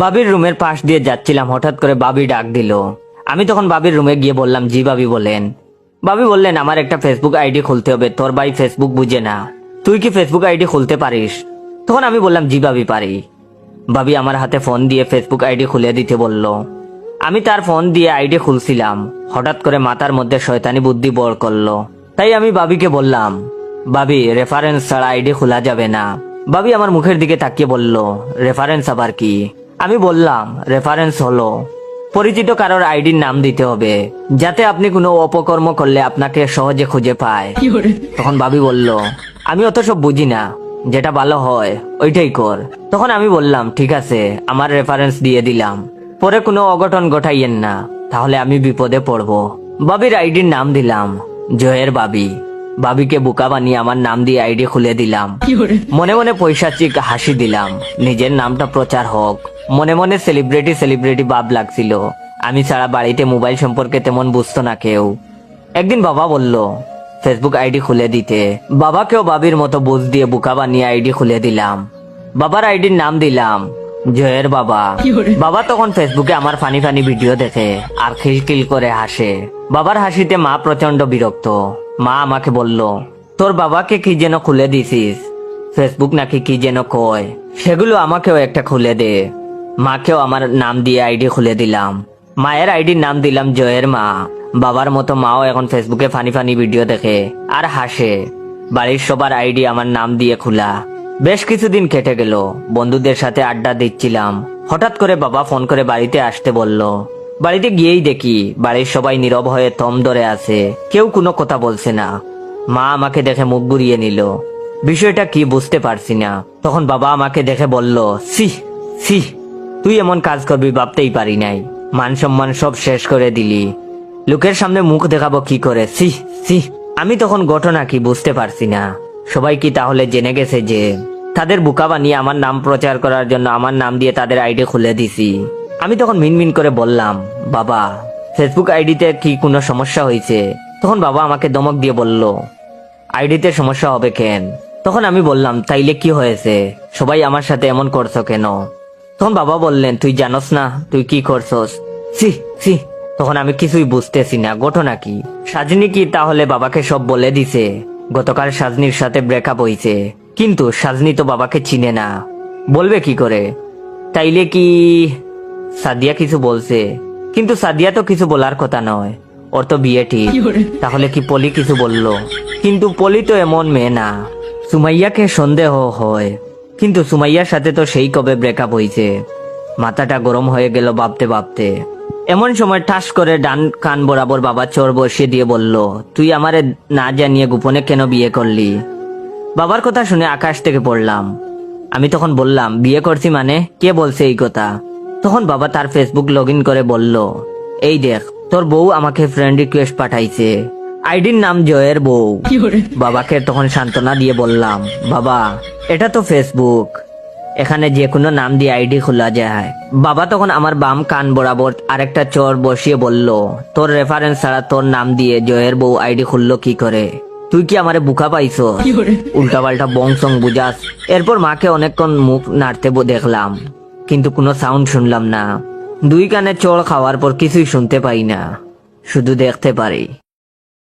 বাবির রুমের পাশ দিয়ে যাচ্ছিলাম, হঠাৎ করে বাবি ডাক দিল। আমি তখন বাবির রুমে গিয়ে বললাম, জি বাবি বলেন। বাবি বললেন, আমার একটা ফেসবুক আইডি খুলতে হবে, তোর ভাই ফেসবুক বুঝে না, তুই কি ফেসবুক আইডি খুলতে পারিস? তখন আমি বললাম, জি বাবি পারি। বাবি আমার হাতে ফোন দিয়ে ফেসবুক আইডি খুলে দিতে বলল। আমি তার ফোন দিয়ে আইডি খুলছিলাম, হঠাৎ করে মাথার মধ্যে শয়তানি বুদ্ধি বড় করলো। তাই আমি বাবিকে বললাম, বাবি রেফারেন্স ছাড়া আইডি খোলা যাবে না। বাবি আমার মুখের দিকে তাকিয়ে বলল, রেফারেন্স আবার কি? আমি বললাম, রেফারেন্স হলো পরিচিত কারোর আইডির নাম দিতে হবে, যাতে আপনি কোনো অপকর্ম করলে আপনাকে সহজে খুঁজে পায়। তখন বাবি বলল, আমি অত সব বুঝি না, যেটা ভালো হয় ওইটাই কর। তখন আমি বললাম, ঠিক আছে, আমার রেফারেন্স দিয়ে দিলাম, পরে কোনো অঘটন ঘটাইয়েন না, তাহলে আমি বিপদে পড়বো। বাবির আইডির নাম দিলাম জয়ের বাবি। বাবিকে বোকা বানিয়ে আমার নাম দিয়ে আইডি খুলে দিলাম। মনে মনে পৈশাচিক হাসি দিলাম, নিজের নামটা প্রচার হোক। মনে মনে সেলিব্রিটি ভাব লাগছিল। আমি ছাড়া বাড়িতে মোবাইল সম্পর্কে তেমন বুঝতো না কেউ। একদিন বাবা বলল ফেসবুক আইডি খুলে দিতে। বাবাকেও বাবির মতো বুঝ দিয়ে বোকা বানিয়ে আইডি খুলে দিলাম। বাবার আইডির নাম দিলাম জয়ের বাবা। বাবা তখন ফেসবুকে আমার ফানি ফানি ভিডিও দেখে আর খিলখিল করে হাসে। বাবার হাসিতে মা প্রচন্ড বিরক্ত। মা আমাকে বলল, তোর বাবাকে কি যেন খুলে দিছিস, ফেসবুক নাকি কি যেন কয়, সেগুলো আমাকেও একটা খুলে দে। মাকেও আমার নাম দিয়ে আইডি খুলে দিলাম। মায়ের আইডির নাম দিলাম জয়ের মা। বাবার মতো মাও এখন ফেসবুকে ফানি ফানি ভিডিও দেখে আর হাসে। বাড়ির সবার আইডি আমার নাম দিয়ে খোলা। বেশ কিছুদিন কেটে গেল, বন্ধুদের সাথে আড্ডা দিচ্ছিলাম। হঠাৎ করে বাবা ফোন করে বাড়িতে আসতে বলল। বাড়িতে গিয়েই দেখি বাড়ির সবাই নীরব হয়ে থম ধরে আছে, কেউ কোনো কথা বলছে না। মা আমাকে দেখে মুখ ঘুরিয়ে নিল। বিষয়টা কি বুঝতে পারছি না। তখন বাবা আমাকে দেখে বলল, সি সি, তুই এমন কাজ করবি ভাবতেই পারি নাই, মান সম্মান সব শেষ করে দিলি, লোকের সামনে মুখ দেখাবো কি করে, সি সি। আমি তখন ঘটনা কি বুঝতে পারছি না। সবাই কি তাহলে জেনে গেছে যে তাদের বোকা বানিয়ে আমার নাম প্রচার করার জন্য আমার নাম দিয়ে তাদের আইডি খুলে দিছি? আমি তখন মিনমিন করে বললাম, বাবা ফেসবুক আইডিতে কি কোনো সমস্যা হয়েছে? তখন বাবা আমাকে ধমক দিয়ে বলল, আইডিতে সমস্যা হবে কেন? তখন আমি বললাম, তাইলে কি হয়েছে, সবাই আমার সাথে এমন করছো কেন? তখন বাবা বললেন, তুই জানোস না তুই কি করছস? সি সি। তখন আমি কিছুই বুঝতেছি না, ঘটনা কি? সাজনি কি তাহলে বাবাকে সব বলে দিছে? গতকাল সাজনির সাথে ব্রেকআপ হয়েছে, কিন্তু সাজনি তো বাবাকে চিনে না, বলবে কি করে? তাইলে কি সাদিয়া কিছু বলছে? কিন্তু সাদিয়া তো কিছু বলার কথা নয়, ওর তো বিয়ে ঠিক। তাহলে কি পলি কিছু বলল? কিন্তু পলি তো এমন মেয়ে না। সুমাইয়াকে সন্দেহ হয়, কিন্তু সুমাইয়ার সাথে তো সেই কবে ব্রেকআপ হয়েছে। মাথাটা গরম হয়ে গেল ভাবতে ভাবতে। এমন সময় ঠাস করে ডান কান বরাবর বাবা চোর বসিয়ে দিয়ে বলল, তুই আমারে না জানিয়ে গোপনে কেন বিয়ে করলি? বাবার কথা শুনে আকাশ থেকে পড়লাম। আমি তখন বললাম, বিয়ে করছি মানে? কে বলছে এই কথা? তখন বাবা তার ফেসবুক লগ ইন করে বলল, এই দেখ, তোর বউ আমাকে ফ্রেন্ড রিকোয়েস্ট পাঠাইছে, আইডির নাম জয়ের বউ। বাবাকে তখন সান্ত্বনা দিয়ে বললাম, বাবা এটা তো ফেসবুক, এখানে যে কোনো নাম দিয়ে আইডি খোলা যায়। বাবা তখন আমার বাম কান বরাবর আরেকটা চোর বসিয়ে বলল, তোর রেফারেন্স ছাড়া তোর নাম দিয়ে জয়ের বউ আইডি খুললো কি করে? তুই কি আমারে বুকা পাইছো? উল্টা পাল্টা বংশং বুঝাস। এরপর মাকে অনেকক্ষণ মুখ নাড়তে দেখলাম, কিন্তু কোনো সাউন্ড শুনলাম না। দুই কানে চোর খাওয়ার পর কিছুই শুনতে পাই না, শুধু দেখতে পারি।